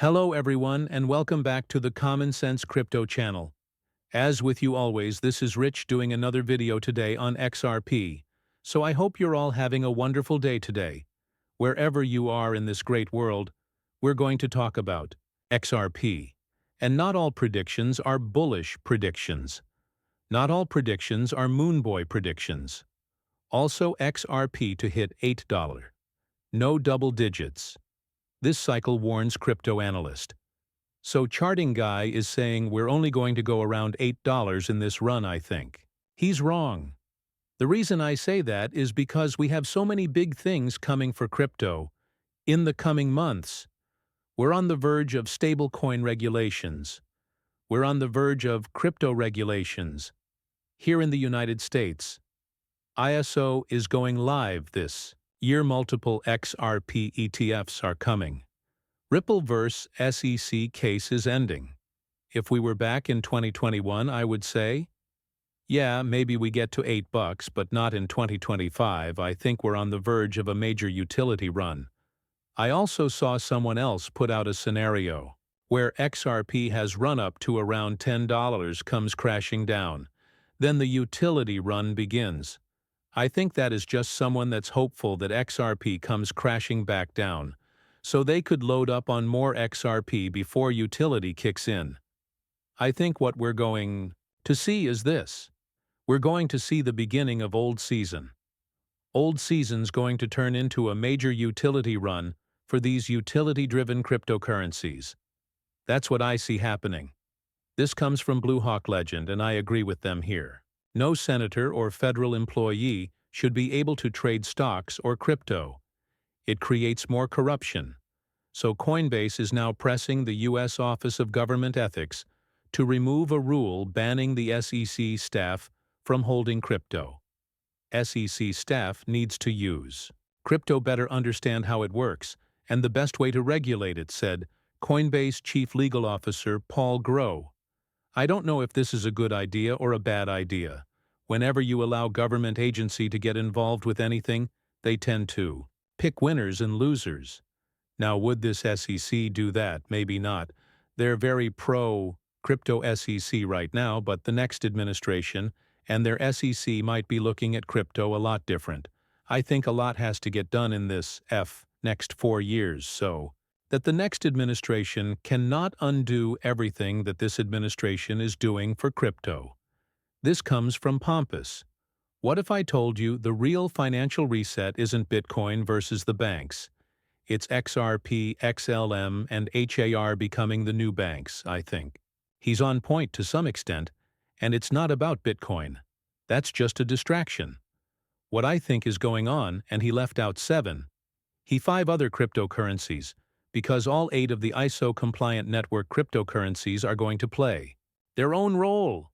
Hello everyone and welcome back to the Common Sense Crypto channel. As with you always, this is Rich doing another video today on XRP. So I hope you're all having a wonderful day today. Wherever you are in this great world, we're going to talk about XRP. And not all predictions are bullish predictions. Not all predictions are Moonboy predictions. Also XRP to hit $8. No double digits. This cycle warns crypto analyst. So Charting Guy is saying we're only going to go around $8 in this run, I think. He's wrong. The reason I say that is because we have so many big things coming for crypto in the coming months. We're on the verge of stablecoin regulations. We're on the verge of crypto regulations. Here in the United States, ISO is going live this year. Multiple XRP ETFs are coming. Ripple vs. SEC case is ending. If we were back in 2021, I would say, yeah, maybe we get to $8, but not in 2025. I think we're on the verge of a major utility run. I also saw someone else put out a scenario where XRP has run up to around $10, comes crashing down. Then the utility run begins. I think that is just someone that's hopeful that XRP comes crashing back down, so they could load up on more XRP before utility kicks in. I think what we're going to see is this. We're going to see the beginning of old season. Old season's going to turn into a major utility run for these utility-driven cryptocurrencies. That's what I see happening. This comes from Blue Hawk Legend, and I agree with them here. No senator or federal employee should be able to trade stocks or crypto. It creates more corruption. So Coinbase is now pressing the U.S. Office of Government Ethics to remove a rule banning the SEC staff from holding crypto. SEC staff needs to use crypto better, understand how it works, and the best way to regulate it, said Coinbase Chief Legal Officer Paul Groh. I don't know if this is a good idea or a bad idea. Whenever you allow government agency to get involved with anything, they tend to pick winners and losers. Now, would this SEC do that? Maybe not. They're very pro-crypto SEC right now, but the next administration and their SEC might be looking at crypto a lot different. I think a lot has to get done in this next 4 years, so that the next administration cannot undo everything that this administration is doing for crypto. This comes from Pompous. What if I told you the real financial reset isn't Bitcoin versus the banks? It's XRP, XLM, and HAR becoming the new banks, I think. He's on point to some extent, and it's not about Bitcoin. That's just a distraction. What I think is going on, and he left out 5 other cryptocurrencies, because all 8 of the ISO-compliant network cryptocurrencies are going to play their own role.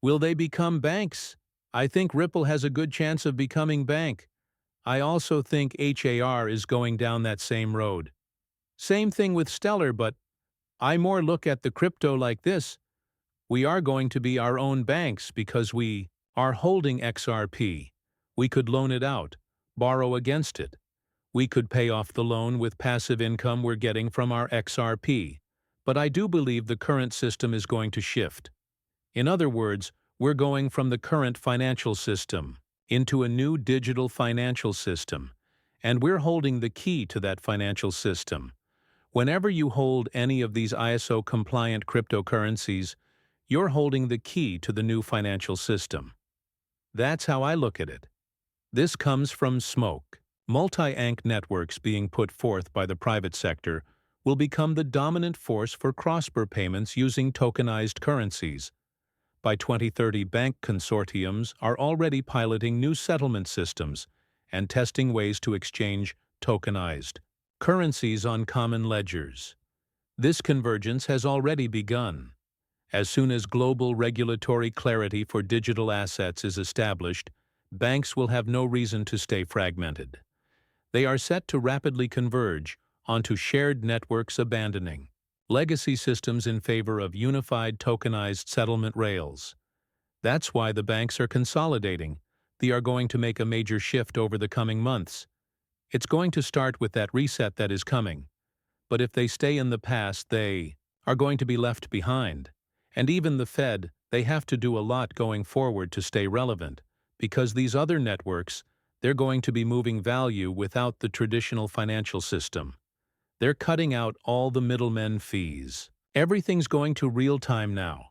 Will they become banks? I think Ripple has a good chance of becoming bank. I also think HAR is going down that same road. Same thing with Stellar, but I more look at the crypto like this. We are going to be our own banks because we are holding XRP. We could loan it out, borrow against it. We could pay off the loan with passive income we're getting from our XRP. But I do believe the current system is going to shift. In other words, we're going from the current financial system into a new digital financial system, and we're holding the key to that financial system. Whenever you hold any of these ISO-compliant cryptocurrencies, you're holding the key to the new financial system. That's how I look at it. This comes from Smoke. Multi-Ankh networks being put forth by the private sector will become the dominant force for cross-border payments using tokenized currencies. By 2030, bank consortiums are already piloting new settlement systems and testing ways to exchange tokenized currencies on common ledgers. This convergence has already begun. As soon as global regulatory clarity for digital assets is established, banks will have no reason to stay fragmented. They are set to rapidly converge onto shared networks, abandoning legacy systems in favor of unified tokenized settlement rails. That's why the banks are consolidating. They are going to make a major shift over the coming months. It's going to start with that reset that is coming. But if they stay in the past, they are going to be left behind. And even the Fed, they have to do a lot going forward to stay relevant, because these other networks, they're going to be moving value without the traditional financial system. They're cutting out all the middlemen fees. Everything's going to real time now.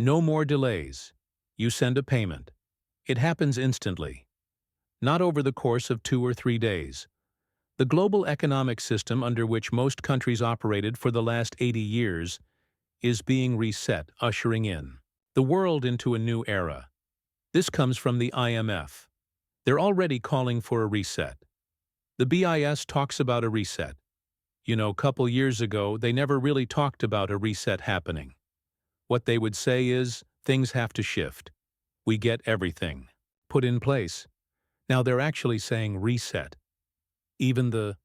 No more delays. You send a payment. It happens instantly. Not over the course of 2 or 3 days. The global economic system under which most countries operated for the last 80 years is being reset, ushering in the world into a new era. This comes from the IMF. They're already calling for a reset. The BIS talks about a reset. You know, a couple years ago, they never really talked about a reset happening. What they would say is, things have to shift. We get everything put in place. Now they're actually saying reset. Even the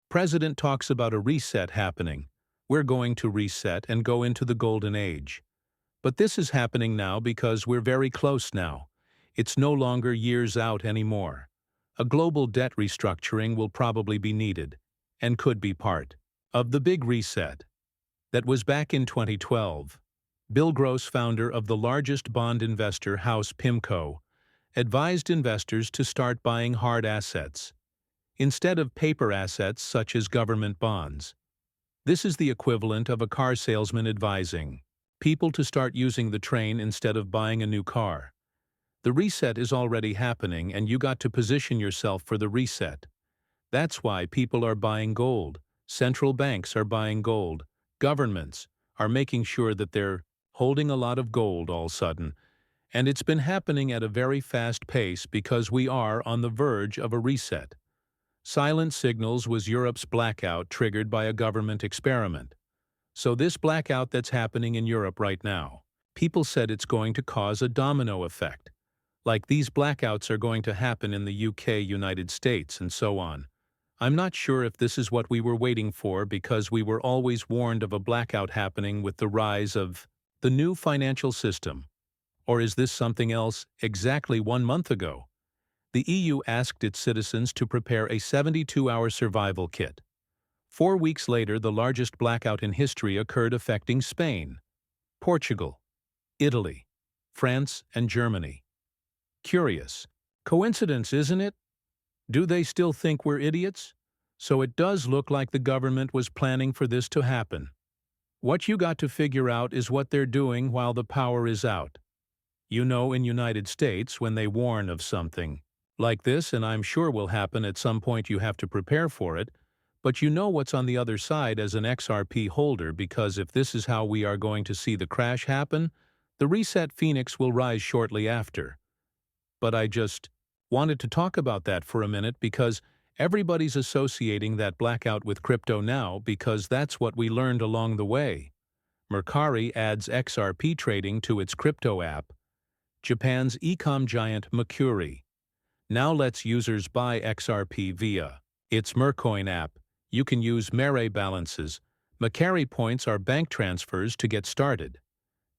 president talks about a reset happening. We're going to reset and go into the golden age. But this is happening now because we're very close now. It's no longer years out anymore. A global debt restructuring will probably be needed, and could be part of the big reset. That was back in 2012. Bill Gross, founder of the largest bond investor house PIMCO, advised investors to start buying hard assets, instead of paper assets such as government bonds. This is the equivalent of a car salesman advising people to start using the train instead of buying a new car. The reset is already happening, and you got to position yourself for the reset. That's why people are buying gold. Central banks are buying gold. Governments are making sure that they're holding a lot of gold all of a sudden. And it's been happening at a very fast pace because we are on the verge of a reset. Silent signals was Europe's blackout triggered by a government experiment. So this blackout that's happening in Europe right now, people said it's going to cause a domino effect. Like these blackouts are going to happen in the UK, United States, and so on. I'm not sure if this is what we were waiting for, because we were always warned of a blackout happening with the rise of the new financial system. Or is this something else? Exactly 1 month ago, the EU asked its citizens to prepare a 72-hour survival kit. 4 weeks later, the largest blackout in history occurred, affecting Spain, Portugal, Italy, France, and Germany. Curious. Coincidence, isn't it? Do they still think we're idiots? So it does look like the government was planning for this to happen. What you got to figure out is what they're doing while the power is out. You know, in United States, when they warn of something like this, and I'm sure will happen at some point, you have to prepare for it, but you know what's on the other side as an XRP holder, because if this is how we are going to see the crash happen, the reset phoenix will rise shortly after. But I just wanted to talk about that for a minute because everybody's associating that blackout with crypto now, because that's what we learned along the way. Mercari adds XRP trading to its crypto app. Japan's e-com giant Mercari now lets users buy XRP via its Mercoin app. You can use Mere balances. Mercari points are bank transfers to get started.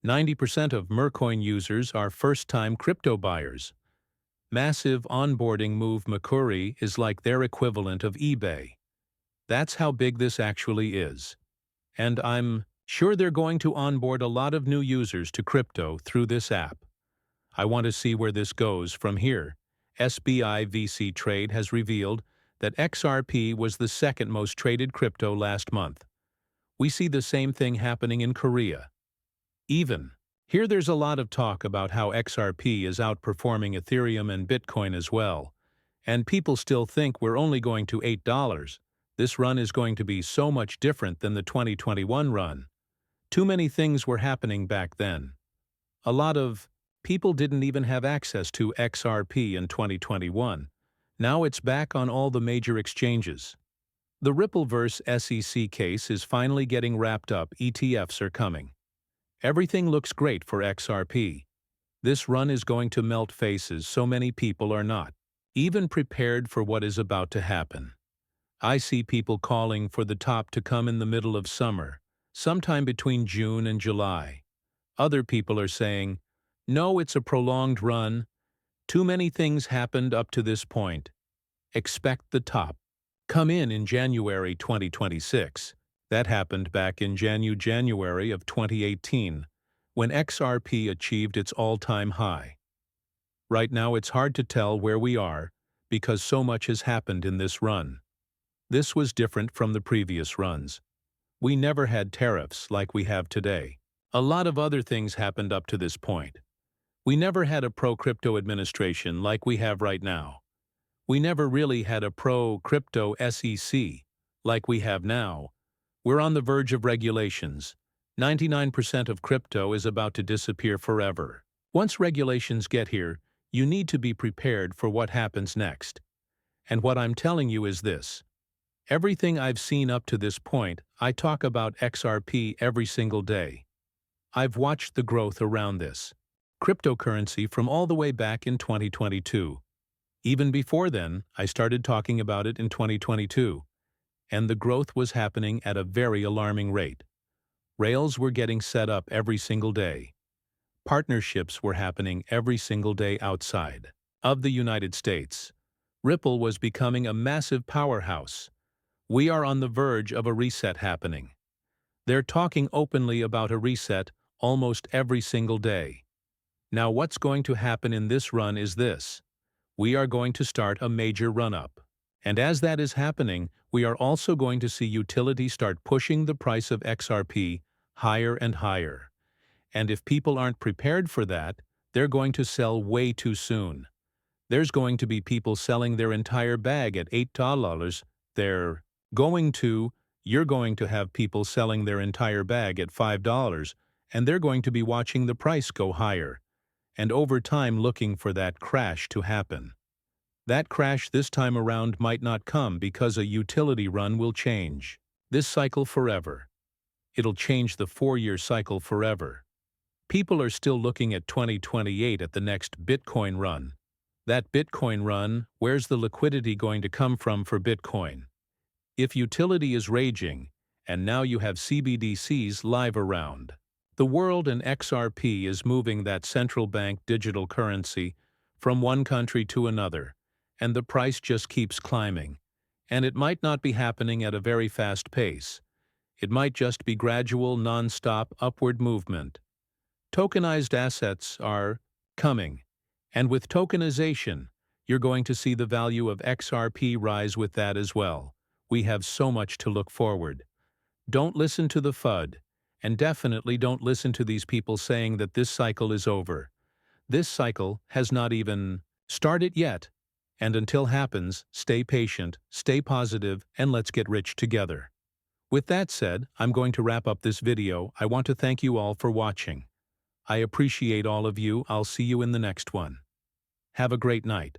90% of Mercoin users are first-time crypto buyers. Massive onboarding move. Mercari is like their equivalent of eBay. That's how big this actually is. And I'm sure they're going to onboard a lot of new users to crypto through this app. I want to see where this goes from here. SBI VC Trade has revealed that XRP was the second most traded crypto last month. We see the same thing happening in Korea. Even here, there's a lot of talk about how XRP is outperforming Ethereum and Bitcoin as well. And people still think we're only going to $8. This run is going to be so much different than the 2021 run. Too many things were happening back then. A lot of people didn't even have access to XRP in 2021. Now it's back on all the major exchanges. The Rippleverse SEC case is finally getting wrapped up. ETFs are coming. Everything looks great for XRP. This run is going to melt faces. So many people are not even prepared for what is about to happen. I see people calling for the top to come in the middle of summer, sometime between June and July. Other people are saying, no, it's a prolonged run. Too many things happened up to this point. Expect the top come in January 2026. That happened back in January of 2018, when XRP achieved its all-time high. Right now it's hard to tell where we are, because so much has happened in this run. This was different from the previous runs. We never had tariffs like we have today. A lot of other things happened up to this point. We never had a pro-crypto administration like we have right now. We never really had a pro-crypto SEC like we have now. We're on the verge of regulations. 99% of crypto is about to disappear forever. Once regulations get here, you need to be prepared for what happens next. And what I'm telling you is this. Everything I've seen up to this point, I talk about XRP every single day. I've watched the growth around this cryptocurrency from all the way back in 2022. Even before then, I started talking about it in 2022. And the growth was happening at a very alarming rate. Rails were getting set up every single day. Partnerships were happening every single day outside of the United States. Ripple was becoming a massive powerhouse. We are on the verge of a reset happening. They're talking openly about a reset almost every single day. Now what's going to happen in this run is this. We are going to start a major run-up. And as that is happening, we are also going to see utility start pushing the price of XRP higher and higher. And if people aren't prepared for that, they're going to sell way too soon. There's going to be people selling their entire bag at $8. You're going to have people selling their entire bag at $5, and they're going to be watching the price go higher, and over time looking for that crash to happen. That crash this time around might not come because a utility run will change this cycle forever. It'll change the 4-year cycle forever. People are still looking at 2028 at the next Bitcoin run. That Bitcoin run, where's the liquidity going to come from for Bitcoin? If utility is raging, and now you have CBDCs live around, the world and XRP is moving that central bank digital currency from one country to another, and the price just keeps climbing. And it might not be happening at a very fast pace. It might just be gradual, non-stop upward movement. Tokenized assets are coming, and with tokenization, you're going to see the value of XRP rise with that as well. We have so much to look forward. Don't listen to the FUD, and definitely don't listen to these people saying that this cycle is over. This cycle has not even started yet. And until happens, stay patient, stay positive, and let's get rich together. With that said, I'm going to wrap up this video. I want to thank you all for watching. I appreciate all of you. I'll see you in the next one. Have a great night.